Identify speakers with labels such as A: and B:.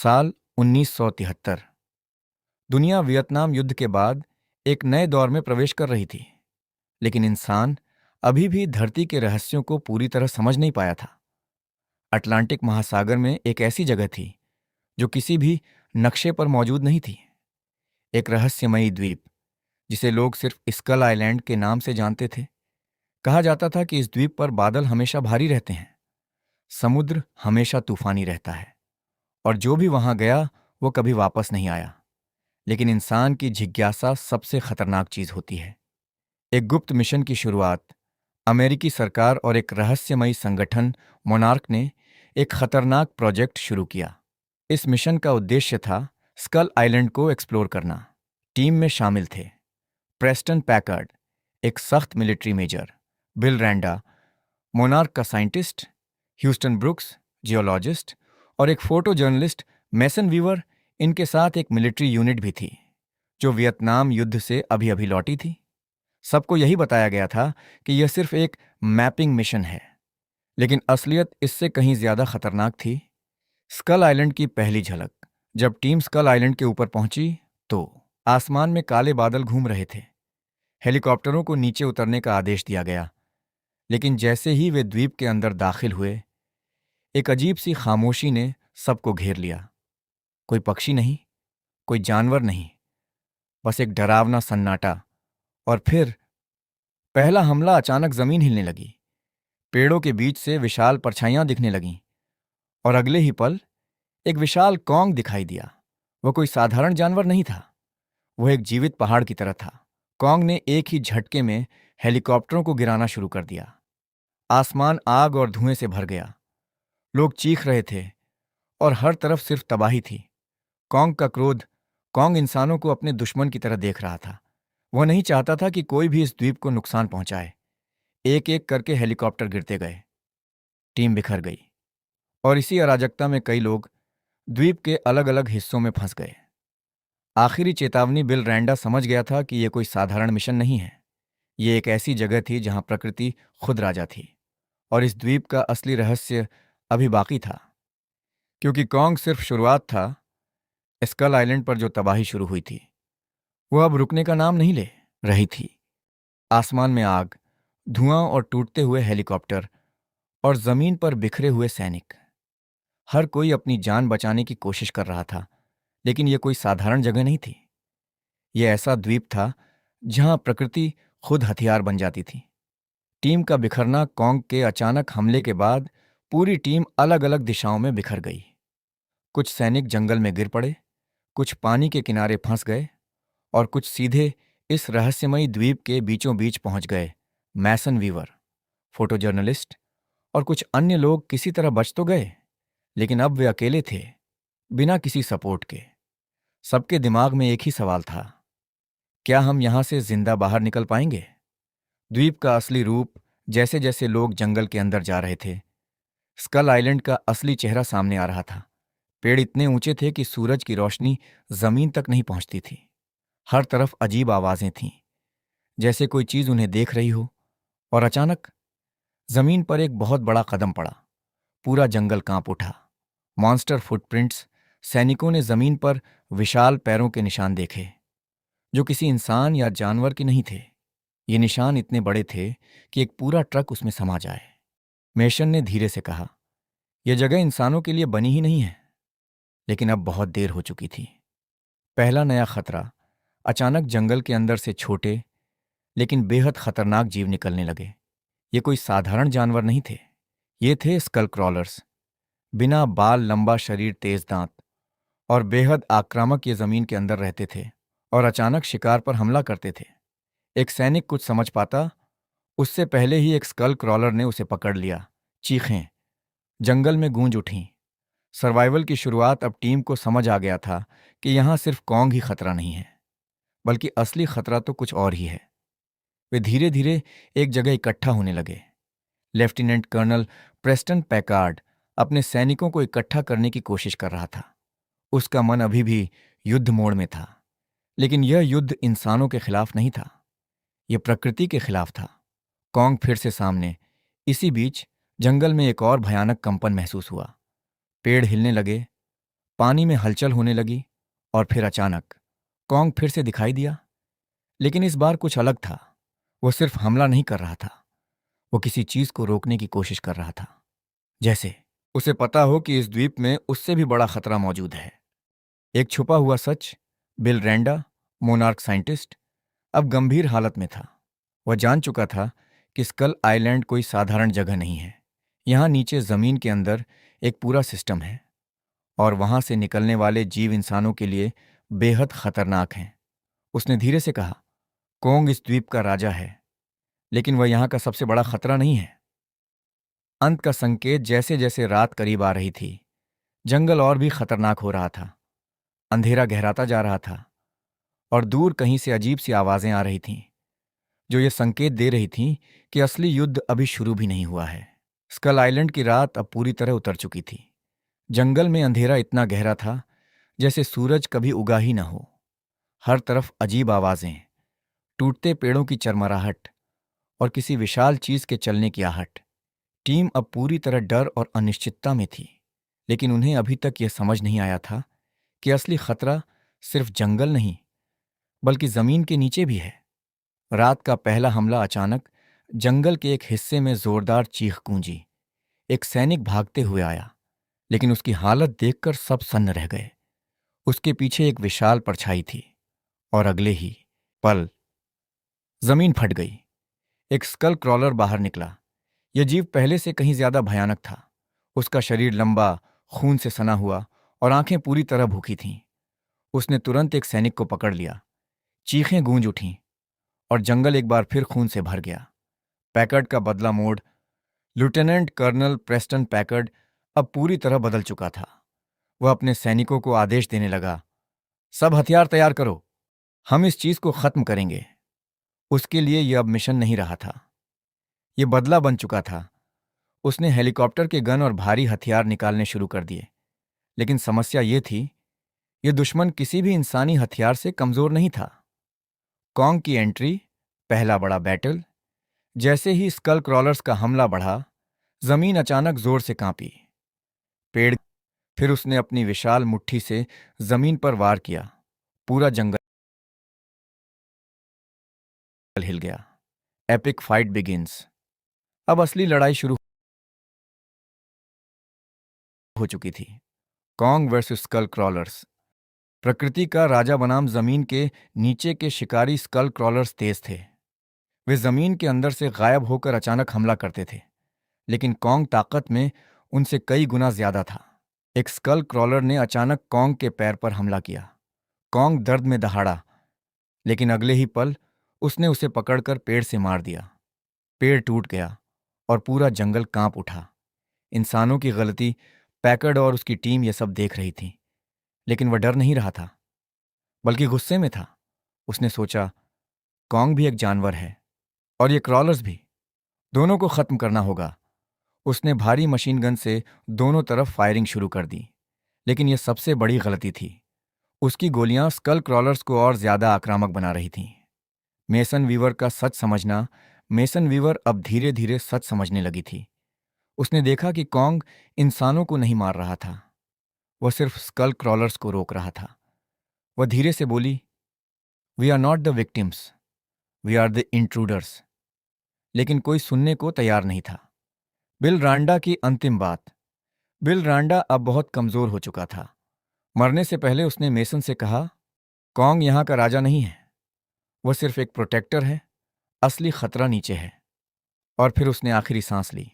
A: साल 1973। दुनिया वियतनाम युद्ध के बाद एक नए दौर में प्रवेश कर रही थी, लेकिन इंसान अभी भी धरती के रहस्यों को पूरी तरह समझ नहीं पाया था। अटलांटिक महासागर में एक ऐसी जगह थी जो किसी भी नक्शे पर मौजूद नहीं थी। एक रहस्यमयी द्वीप जिसे लोग सिर्फ स्कल आइलैंड के नाम से जानते थे। कहा जाता था कि इस द्वीप पर बादल हमेशा भारी रहते हैं, समुद्र हमेशा तूफानी रहता है, और जो भी वहां गया वो कभी वापस नहीं आया। लेकिन इंसान की जिज्ञासा सबसे खतरनाक चीज होती है। एक गुप्त मिशन की शुरुआत अमेरिकी सरकार और एक रहस्यमयी संगठन मोनार्क ने एक खतरनाक प्रोजेक्ट शुरू किया। इस मिशन का उद्देश्य था स्कल आइलैंड को एक्सप्लोर करना। टीम में शामिल थे प्रेस्टन पैकर्ड, एक सख्त मिलिट्री मेजर, बिल रैंडा, मोनार्क का साइंटिस्ट, ह्यूस्टन ब्रुक्स, जियोलॉजिस्ट, और एक फोटो जर्नलिस्ट मैसन वीवर। इनके साथ एक मिलिट्री यूनिट भी थी जो वियतनाम युद्ध से अभी अभी लौटी थी। सबको यही बताया गया था कि यह सिर्फ एक मैपिंग मिशन है, लेकिन असलियत इससे कहीं ज्यादा खतरनाक थी। स्कल आइलैंड की पहली झलक। जब टीम स्कल आइलैंड के ऊपर पहुंची तो आसमान में काले बादल घूम रहे थे। हेलीकॉप्टरों को नीचे उतरने का आदेश दिया गया, लेकिन जैसे ही वे द्वीप के अंदर दाखिल हुए, एक अजीब सी खामोशी ने सबको घेर लिया। कोई पक्षी नहीं, कोई जानवर नहीं, बस एक डरावना सन्नाटा। और फिर पहला हमला अचानक जमीन हिलने लगी। पेड़ों के बीच से विशाल परछाइयां दिखने लगीं, और अगले ही पल एक विशाल कौंग दिखाई दिया। वह कोई साधारण जानवर नहीं था, वह एक जीवित पहाड़ की तरह था। कौंग ने एक ही झटके में हेलीकॉप्टरों को गिराना शुरू कर दिया। आसमान आग और धुएं से भर गया। लोग चीख रहे थे और हर तरफ सिर्फ तबाही थी। कौंग का क्रोध। कौंग इंसानों को अपने दुश्मन की तरह देख रहा था। वह नहीं चाहता था कि कोई भी इस द्वीप को नुकसान पहुंचाए। एक एक करके हेलीकॉप्टर गिरते गए, टीम बिखर गई, और इसी अराजकता में कई लोग द्वीप के अलग अलग हिस्सों में फंस गए। आखिरी चेतावनी बिल रैंडा समझ गया था कि यह कोई साधारण मिशन नहीं है। ये एक ऐसी जगह थी जहां प्रकृति खुद राजा थी, और इस द्वीप का असली रहस्य अभी बाकी था। क्योंकि कौंग सिर्फ शुरुआत था, स्कल आइलैंड पर जो तबाही शुरू हुई थी वह अब रुकने का नाम नहीं ले रही थी। आसमान में आग, धुआं और टूटते हुए हेलीकॉप्टर, और जमीन पर बिखरे हुए सैनिक। हर कोई अपनी जान बचाने की कोशिश कर रहा था, लेकिन यह कोई साधारण जगह नहीं थी। यह ऐसा द्वीप था जहां प्रकृति खुद हथियार बन जाती थी। टीम का बिखरना। कौंग के अचानक हमले के बाद पूरी टीम अलग अलग दिशाओं में बिखर गई। कुछ सैनिक जंगल में गिर पड़े, कुछ पानी के किनारे फंस गए, और कुछ सीधे इस रहस्यमयी द्वीप के बीचों बीच पहुंच गए। मैसन वीवर, फोटो जर्नलिस्ट, और कुछ अन्य लोग किसी तरह बच तो गए, लेकिन अब वे अकेले थे, बिना किसी सपोर्ट के। सबके दिमाग में एक ही सवाल था, क्या हम यहां से जिंदा बाहर निकल पाएंगे? द्वीप का असली रूप। जैसे जैसे लोग जंगल के अंदर जा रहे थे, स्कल आइलैंड का असली चेहरा सामने आ रहा था। पेड़ इतने ऊंचे थे कि सूरज की रोशनी जमीन तक नहीं पहुंचती थी। हर तरफ अजीब आवाजें थीं, जैसे कोई चीज उन्हें देख रही हो। और अचानक जमीन पर एक बहुत बड़ा कदम पड़ा। पूरा जंगल कांप उठा। Monster footprints. सैनिकों ने जमीन पर विशाल पैरों के निशान देखे, जो किसी इंसान या जानवर के नहीं थे। ये निशान इतने बड़े थे कि एक पूरा ट्रक उसमें समा जाए। मेशन ने धीरे से कहा, यह जगह इंसानों के लिए बनी ही नहीं है। लेकिन अब बहुत देर हो चुकी थी। पहला नया खतरा। अचानक जंगल के अंदर से छोटे लेकिन बेहद खतरनाक जीव निकलने लगे। ये कोई साधारण जानवर नहीं थे, ये थे स्कल क्रॉलर्स। बिना बाल, लंबा शरीर, तेज दांत, और बेहद आक्रामक ये जमीन के अंदर रहते थे और अचानक शिकार पर हमला करते थे। एक सैनिक कुछ समझ पाता, उससे पहले ही एक स्कल क्रॉलर ने उसे पकड़ लिया। चीखें जंगल में गूंज उठीं। सर्वाइवल की शुरुआत। अब टीम को समझ आ गया था कि यहां सिर्फ कौंग ही खतरा नहीं है, बल्कि असली खतरा तो कुछ और ही है। वे धीरे धीरे एक जगह इकट्ठा होने लगे। लेफ्टिनेंट कर्नल प्रेस्टन पैकार्ड अपने सैनिकों को इकट्ठा करने की कोशिश कर रहा था। उसका मन अभी भी युद्ध मोड़ में था, लेकिन यह युद्ध इंसानों के खिलाफ नहीं था, यह प्रकृति के खिलाफ था। कौंग फिर से सामने। इसी बीच जंगल में एक और भयानक कंपन महसूस हुआ। पेड़ हिलने लगे, पानी में हलचल होने लगी और फिर अचानक कॉन्ग फिर से दिखाई दिया। लेकिन इस बार कुछ अलग था। वो सिर्फ हमला नहीं कर रहा था, वो किसी चीज को रोकने की कोशिश कर रहा था। जैसे उसे पता हो कि इस द्वीप में उससे भी बड़ा खतरा मौजूद है। एक छुपा हुआ सच। बिल रैंडा, मोनार्क साइंटिस्ट, अब गंभीर हालत में था। वह जान चुका था कि स्कल आइलैंड कोई साधारण जगह नहीं है। यहाँ नीचे जमीन के अंदर एक पूरा सिस्टम है और वहां से निकलने वाले जीव इंसानों के लिए बेहद खतरनाक हैं। उसने धीरे से कहा, कोंग इस द्वीप का राजा है, लेकिन वह यहाँ का सबसे बड़ा खतरा नहीं है। अंत का संकेत जैसे जैसे रात करीब आ रही थी, जंगल और भी खतरनाक हो रहा था। अंधेरा गहराता जा रहा था और दूर कहीं से अजीब सी आवाजें आ रही थीं, जो ये संकेत दे रही थीं कि असली युद्ध अभी शुरू भी नहीं हुआ है। स्कल आइलैंड की रात अब पूरी तरह उतर चुकी थी। जंगल में अंधेरा इतना गहरा था जैसे सूरज कभी उगा ही न हो। हर तरफ अजीब आवाजें, टूटते पेड़ों की चरमराहट और किसी विशाल चीज के चलने की आहट। टीम अब पूरी तरह डर और अनिश्चितता में थी, लेकिन उन्हें अभी तक यह समझ नहीं आया था कि असली खतरा सिर्फ जंगल नहीं, बल्कि जमीन के नीचे भी है। रात का पहला हमला अचानक जंगल के एक हिस्से में जोरदार चीख गूंजी। एक सैनिक भागते हुए आया, लेकिन उसकी हालत देखकर सब सन्न रह गए। उसके पीछे एक विशाल परछाई थी और अगले ही पल जमीन फट गई। एक स्कल क्रॉलर बाहर निकला। यह जीव पहले से कहीं ज्यादा भयानक था। उसका शरीर लंबा, खून से सना हुआ और आंखें पूरी तरह भूखी थीं। उसने तुरंत एक सैनिक को पकड़ लिया। चीखें गूंज उठीं और जंगल एक बार फिर खून से भर गया। पैकर्ड का बदला मोड। लेफ्टिनेंट कर्नल प्रेस्टन पैकर्ड अब पूरी तरह बदल चुका था। वह अपने सैनिकों को आदेश देने लगा, सब हथियार तैयार करो, हम इस चीज को खत्म करेंगे। उसके लिए यह अब मिशन नहीं रहा था, यह बदला बन चुका था। उसने हेलीकॉप्टर के गन और भारी हथियार निकालने शुरू कर दिए। लेकिन समस्या ये थी, यह दुश्मन किसी भी इंसानी हथियार से कमजोर नहीं था। कॉन्ग की एंट्री, पहला बड़ा बैटल। जैसे ही स्कल क्रॉलर्स का हमला बढ़ा, जमीन अचानक जोर से कांपी। पेड़। फिर उसने अपनी विशाल मुट्ठी से जमीन पर वार किया। पूरा जंगल हिल गया। Epic fight begins. अब असली लड़ाई शुरू हो चुकी थी। Kong versus Skull Crawlers. प्रकृति का राजा बनाम जमीन के नीचे के शिकारी स्कल क्रॉलर्स तेज थे। वे जमीन के अंदर से गायब होकर अचानक हमला करते थे, लेकिन कॉन्ग ताकत में उनसे कई गुना ज्यादा था। एक स्कल क्रॉलर ने अचानक कॉन्ग के पैर पर हमला किया। कॉन्ग दर्द में दहाड़ा, लेकिन अगले ही पल उसने उसे पकड़कर पेड़ से मार दिया। पेड़ टूट गया और पूरा जंगल कांप उठा। इंसानों की गलती, पैकर्ड और उसकी टीम ये सब देख रही थी, लेकिन वह डर नहीं रहा था, बल्कि गुस्से में था। उसने सोचा, कॉन्ग भी एक जानवर है और ये क्रॉलर्स भी, दोनों को खत्म करना होगा। उसने भारी मशीन गन से दोनों तरफ फायरिंग शुरू कर दी, लेकिन यह सबसे बड़ी गलती थी। उसकी गोलियां स्कल क्रॉलर्स को और ज्यादा आक्रामक बना रही थीं। मेसन वीवर का सच समझना। मेसन वीवर अब धीरे धीरे सच समझने लगी थी। उसने देखा कि कॉन्ग इंसानों को नहीं मार रहा था, वह सिर्फ स्कल क्रॉलर्स को रोक रहा था। वह धीरे से बोली, we are not the victims, we are the intruders. लेकिन कोई सुनने को तैयार नहीं था। बिल रांडा की अंतिम बात। बिल रांडा अब बहुत कमजोर हो चुका था। मरने से पहले उसने मेसन से कहा, कॉन्ग यहाँ का राजा नहीं है, वह सिर्फ एक प्रोटेक्टर है, असली खतरा नीचे है। और फिर उसने आखिरी सांस ली।